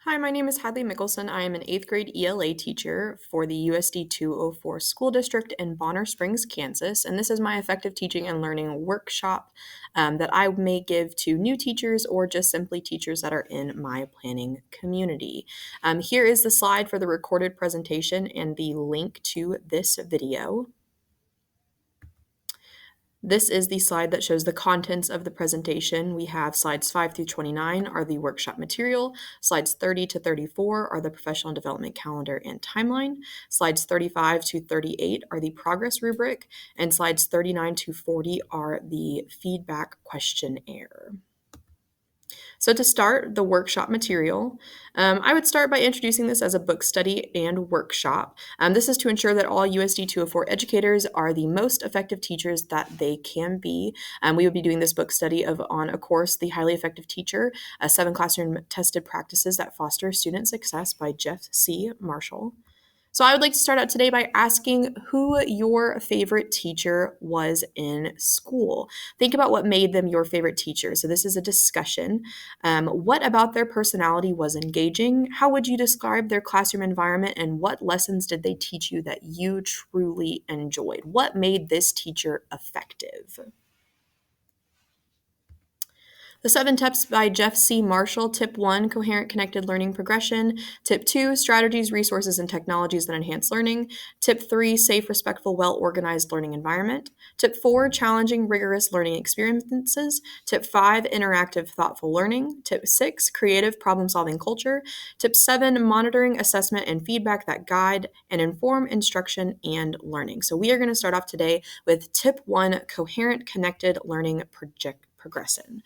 Hi, my name is Hadley Mikkelson. I am an 8th grade ELA teacher for the USD 204 School District in Bonner Springs, Kansas, and this is my effective teaching and learning workshop that I may give to new teachers or just simply teachers that are in my planning community. Here is the slide for the recorded presentation and the link to this video. This is the slide that shows the contents of the presentation. We have slides 5 through 29 are the workshop material, slides 30 to 34 are the professional development calendar and timeline, slides 35 to 38 are the progress rubric, and slides 39 to 40 are the feedback questionnaire. So to start the workshop material, I would start by introducing this as a book study and workshop. This is to ensure that all USD 204 educators are the most effective teachers that they can be. We would be doing this book study on a course, The Highly Effective Teacher, 7 Classroom Tested Practices that Foster Student Success by Jeff C. Marshall. So I would like to start out today by asking who your favorite teacher was in school. Think about what made them your favorite teacher. So this is a discussion. What about their personality was engaging? How would you describe their classroom environment? And what lessons did they teach you that you truly enjoyed? What made this teacher effective? The 7 Tips by Jeff C. Marshall. Tip 1, coherent connected learning progression. Tip 2, strategies, resources, and technologies that enhance learning. Tip 3, safe, respectful, well-organized learning environment. Tip 4, challenging, rigorous learning experiences. Tip 5, interactive, thoughtful learning. Tip 6, creative, problem-solving culture. Tip 7, monitoring, assessment, and feedback that guide and inform instruction and learning. So we are going to start off today with Tip 1, coherent connected learning progression.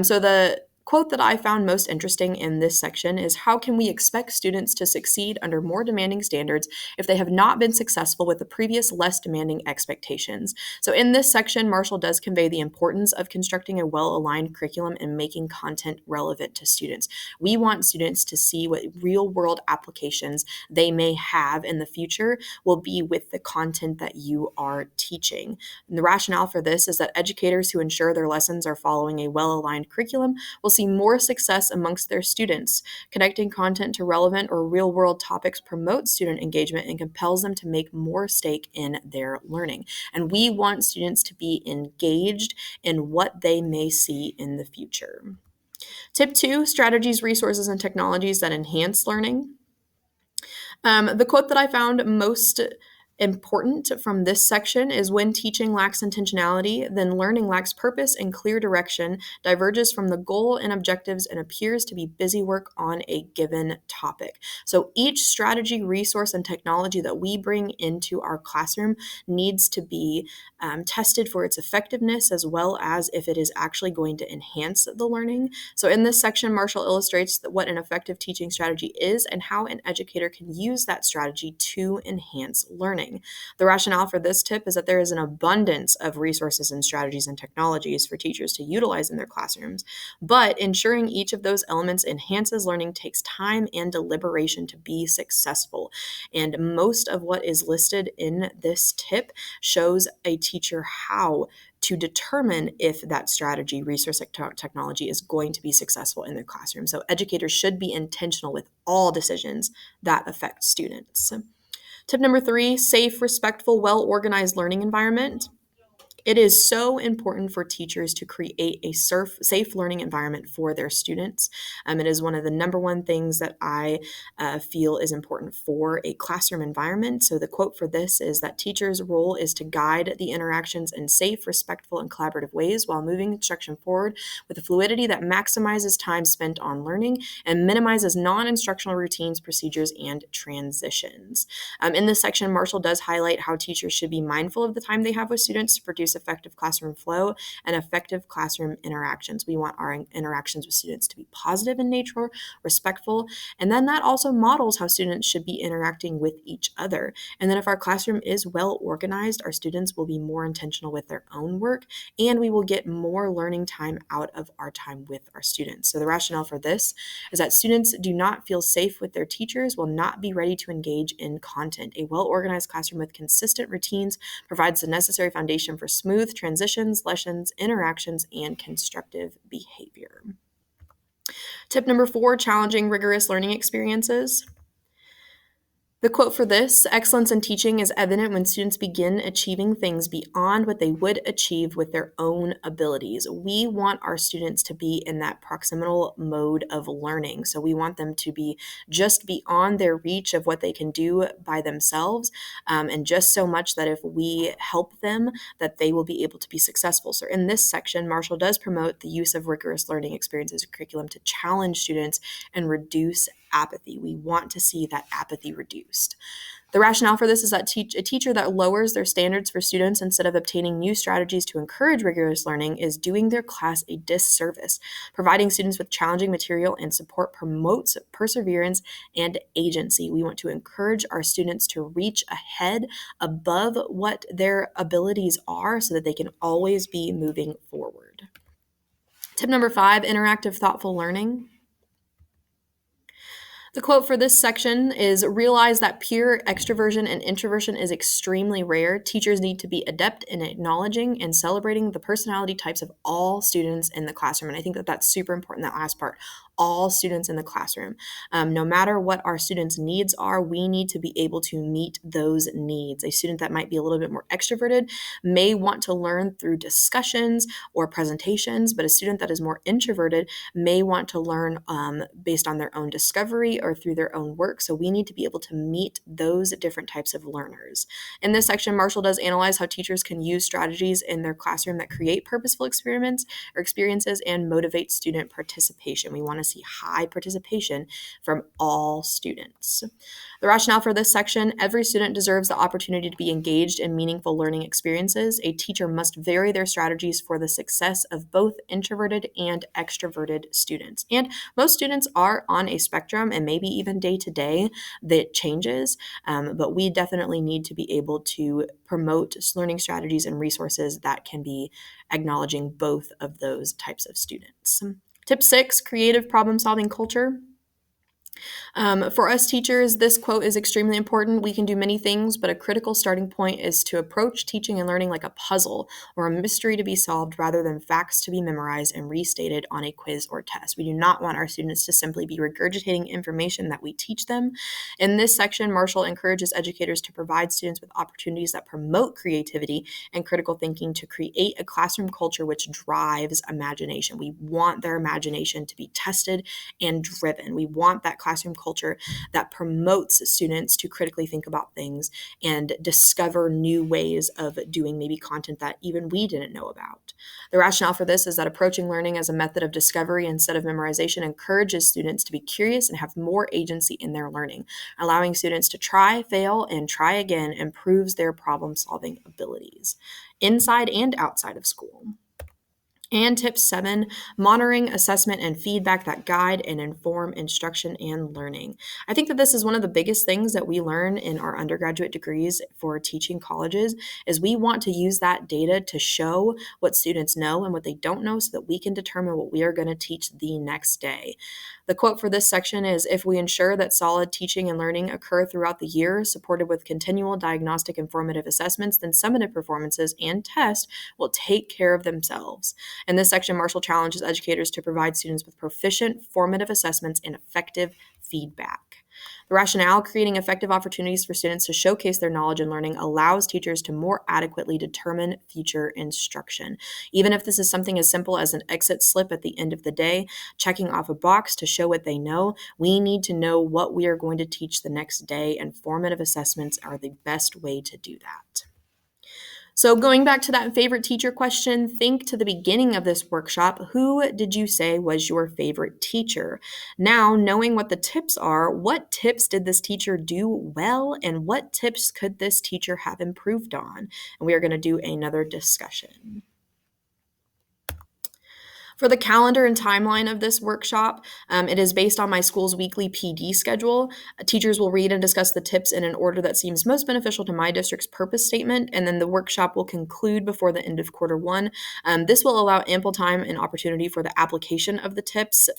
So the quote that I found most interesting in this section is, how can we expect students to succeed under more demanding standards if they have not been successful with the previous less demanding expectations? So in this section, Marshall does convey the importance of constructing a well-aligned curriculum and making content relevant to students. We want students to see what real-world applications they may have in the future will be with the content that you are teaching. And the rationale for this is that educators who ensure their lessons are following a well-aligned curriculum will see more success amongst their students. Connecting content to relevant or real-world topics promotes student engagement and compels them to make more stake in their learning. And we want students to be engaged in what they may see in the future. Tip 2, strategies, resources, and technologies that enhance learning. The quote that I found most important from this section is, when teaching lacks intentionality, then learning lacks purpose and clear direction, diverges from the goal and objectives, and appears to be busy work on a given topic. So each strategy, resource, and technology that we bring into our classroom needs to be tested for its effectiveness, as well as if it is actually going to enhance the learning. So in this section, Marshall illustrates what an effective teaching strategy is and how an educator can use that strategy to enhance learning. The rationale for this tip is that there is an abundance of resources and strategies and technologies for teachers to utilize in their classrooms, but ensuring each of those elements enhances learning takes time and deliberation to be successful. And most of what is listed in this tip shows a teacher how to determine if that strategy, resource, technology is going to be successful in their classroom. So educators should be intentional with all decisions that affect students. Tip number 3, safe, respectful, well-organized learning environment. It is so important for teachers to create a safe learning environment for their students. It is one of the number one things that I feel is important for a classroom environment. So the quote for this is that teachers' role is to guide the interactions in safe, respectful, and collaborative ways while moving instruction forward with a fluidity that maximizes time spent on learning and minimizes non-instructional routines, procedures, and transitions. In this section, Marshall does highlight how teachers should be mindful of the time they have with students to produce effective classroom flow and effective classroom interactions. We want our interactions with students to be positive in nature, respectful, and then that also models how students should be interacting with each other. And then if our classroom is well organized, our students will be more intentional with their own work, and we will get more learning time out of our time with our students. So the rationale for this is that students do not feel safe with their teachers, will not be ready to engage in content. A well-organized classroom with consistent routines provides the necessary foundation for smooth transitions, lessons, interactions, and constructive behavior. Tip number 4, challenging rigorous learning experiences. The quote for this: excellence in teaching is evident when students begin achieving things beyond what they would achieve with their own abilities. We want our students to be in that proximal mode of learning. So we want them to be just beyond their reach of what they can do by themselves, and just so much that if we help them, that they will be able to be successful. So in this section, Marshall does promote the use of rigorous learning experiences and curriculum to challenge students and reduce apathy. We want to see that apathy reduced. The rationale for this is that a teacher that lowers their standards for students instead of obtaining new strategies to encourage rigorous learning is doing their class a disservice. Providing students with challenging material and support promotes perseverance and agency. We want to encourage our students to reach ahead above what their abilities are so that they can always be moving forward. Tip number 5, interactive thoughtful learning. The quote for this section is: realize that pure extroversion and introversion is extremely rare. Teachers need to be adept in acknowledging and celebrating the personality types of all students in the classroom. And I think that that's super important, that last part. All students in the classroom. No matter what our students' needs are, we need to be able to meet those needs. A student that might be a little bit more extroverted may want to learn through discussions or presentations, but a student that is more introverted may want to learn based on their own discovery or through their own work. So we need to be able to meet those different types of learners. In this section, Marshall does analyze how teachers can use strategies in their classroom that create purposeful experiments or experiences and motivate student participation. We want to see high participation from all students. The rationale for this section: every student deserves the opportunity to be engaged in meaningful learning experiences. A teacher must vary their strategies for the success of both introverted and extroverted students. And most students are on a spectrum, and maybe even day to day that changes, but we definitely need to be able to promote learning strategies and resources that can be acknowledging both of those types of students. Tip 6, creative problem-solving culture. For us teachers, this quote is extremely important. We can do many things, but a critical starting point is to approach teaching and learning like a puzzle or a mystery to be solved rather than facts to be memorized and restated on a quiz or test. We do not want our students to simply be regurgitating information that we teach them. In this section, Marshall encourages educators to provide students with opportunities that promote creativity and critical thinking to create a classroom culture which drives imagination. We want their imagination to be tested and driven. We want that classroom culture that promotes students to critically think about things and discover new ways of doing maybe content that even we didn't know about. The rationale for this is that approaching learning as a method of discovery instead of memorization encourages students to be curious and have more agency in their learning. Allowing students to try, fail, and try again improves their problem-solving abilities inside and outside of school. And tip 7, monitoring, assessment, and feedback that guide and inform instruction and learning. I think that this is one of the biggest things that we learn in our undergraduate degrees for teaching colleges is we want to use that data to show what students know and what they don't know so that we can determine what we are going to teach the next day. The quote for this section is: if we ensure that solid teaching and learning occur throughout the year, supported with continual diagnostic and formative assessments, then summative performances and tests will take care of themselves. In this section, Marshall challenges educators to provide students with proficient formative assessments and effective feedback. The rationale: creating effective opportunities for students to showcase their knowledge and learning allows teachers to more adequately determine future instruction. Even if this is something as simple as an exit slip at the end of the day, checking off a box to show what they know, we need to know what we are going to teach the next day, and formative assessments are the best way to do that. So going back to that favorite teacher question, think to the beginning of this workshop, who did you say was your favorite teacher? Now, knowing what the tips are, what tips did this teacher do well, and what tips could this teacher have improved on? And we are going to do another discussion. For the calendar and timeline of this workshop, it is based on my school's weekly PD schedule. Teachers will read and discuss the tips in an order that seems most beneficial to my district's purpose statement, and then the workshop will conclude before the end of quarter 1. This will allow ample time and opportunity for the application of the tips,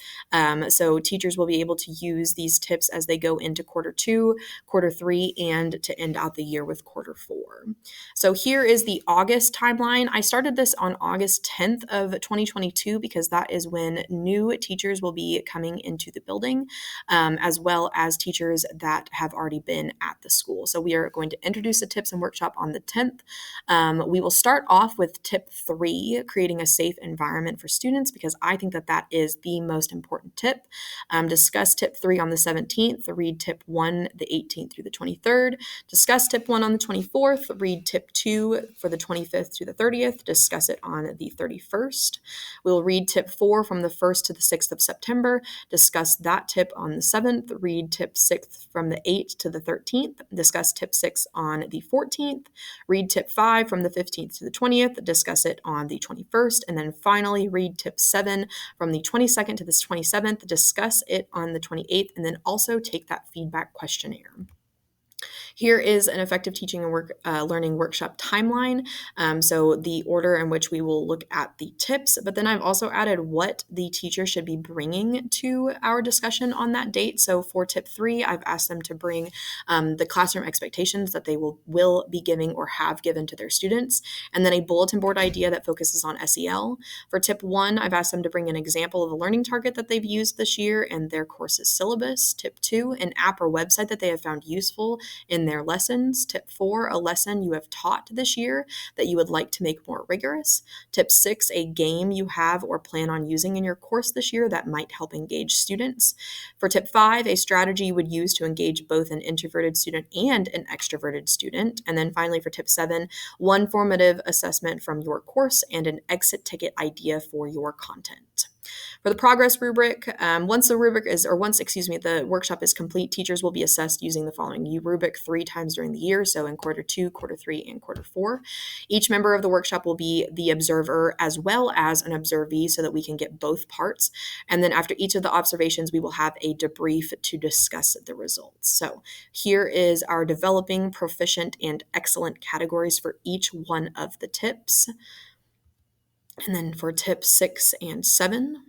so teachers will be able to use these tips as they go into quarter 2, quarter 3, and to end out the year with quarter 4. So here is the August timeline. I started this on August 10th of 2022 because that is when new teachers will be coming into the building, as well as teachers that have already been at the school. So we are going to introduce the tips and workshop on the 10th. We will start off with tip 3, creating a safe environment for students, because I think that that is the most important tip. Discuss tip 3 on the 17th, read tip 1 the 18th through the 23rd, discuss tip 1 on the 24th, read tip 2 for the 25th through the 30th, discuss it on the 31st. We'll read tip 4 from the 1st to the 6th of September, discuss that tip on the 7th, read tip 6 from the 8th to the 13th, discuss tip 6 on the 14th, read tip 5 from the 15th to the 20th, discuss it on the 21st, and then finally read tip 7 from the 22nd to the 27th, discuss it on the 28th, and then also take that feedback questionnaire. Here is an effective teaching and learning workshop timeline. So the order in which we will look at the tips, but then I've also added what the teacher should be bringing to our discussion on that date. So for tip 3, I've asked them to bring the classroom expectations that they will be giving or have given to their students, and then a bulletin board idea that focuses on SEL. For tip 1, I've asked them to bring an example of a learning target that they've used this year in their course's syllabus. Tip 2, an app or website that they have found useful in their lessons. Tip 4, a lesson you have taught this year that you would like to make more rigorous. Tip 6, a game you have or plan on using in your course this year that might help engage students. For tip 5, a strategy you would use to engage both an introverted student and an extroverted student. And then finally for tip 7, one formative assessment from your course and an exit ticket idea for your content. For the progress rubric, once the workshop is complete, teachers will be assessed using the following rubric 3 times during the year, so in quarter 2, quarter 3, and quarter 4. Each member of the workshop will be the observer as well as an observee so that we can get both parts. And then after each of the observations, we will have a debrief to discuss the results. So here is our developing, proficient, and excellent categories for each one of the tips. And then for tips 6 and 7.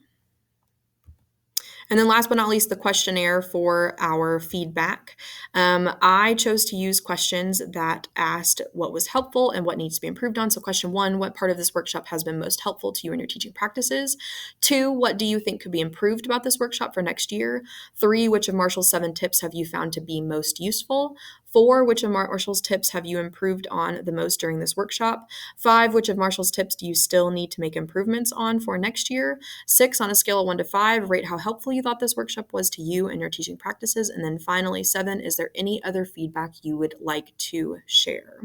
And then last but not least, the questionnaire for our feedback. I chose to use questions that asked what was helpful and what needs to be improved on. So question 1, what part of this workshop has been most helpful to you in your teaching practices? 2, what do you think could be improved about this workshop for next year? 3, which of Marshall's 7 tips have you found to be most useful? 4, which of Marshall's tips have you improved on the most during this workshop? 5, which of Marshall's tips do you still need to make improvements on for next year? 6, on a scale of 1 to 5, rate how helpful you thought this workshop was to you and your teaching practices. And then finally, 7, is there any other feedback you would like to share?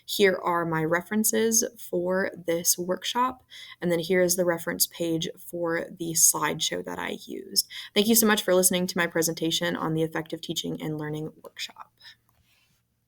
Here are my references for this workshop. And then here is the reference page for the slideshow that I used. Thank you so much for listening to my presentation on the Effective Teaching and Learning Workshop.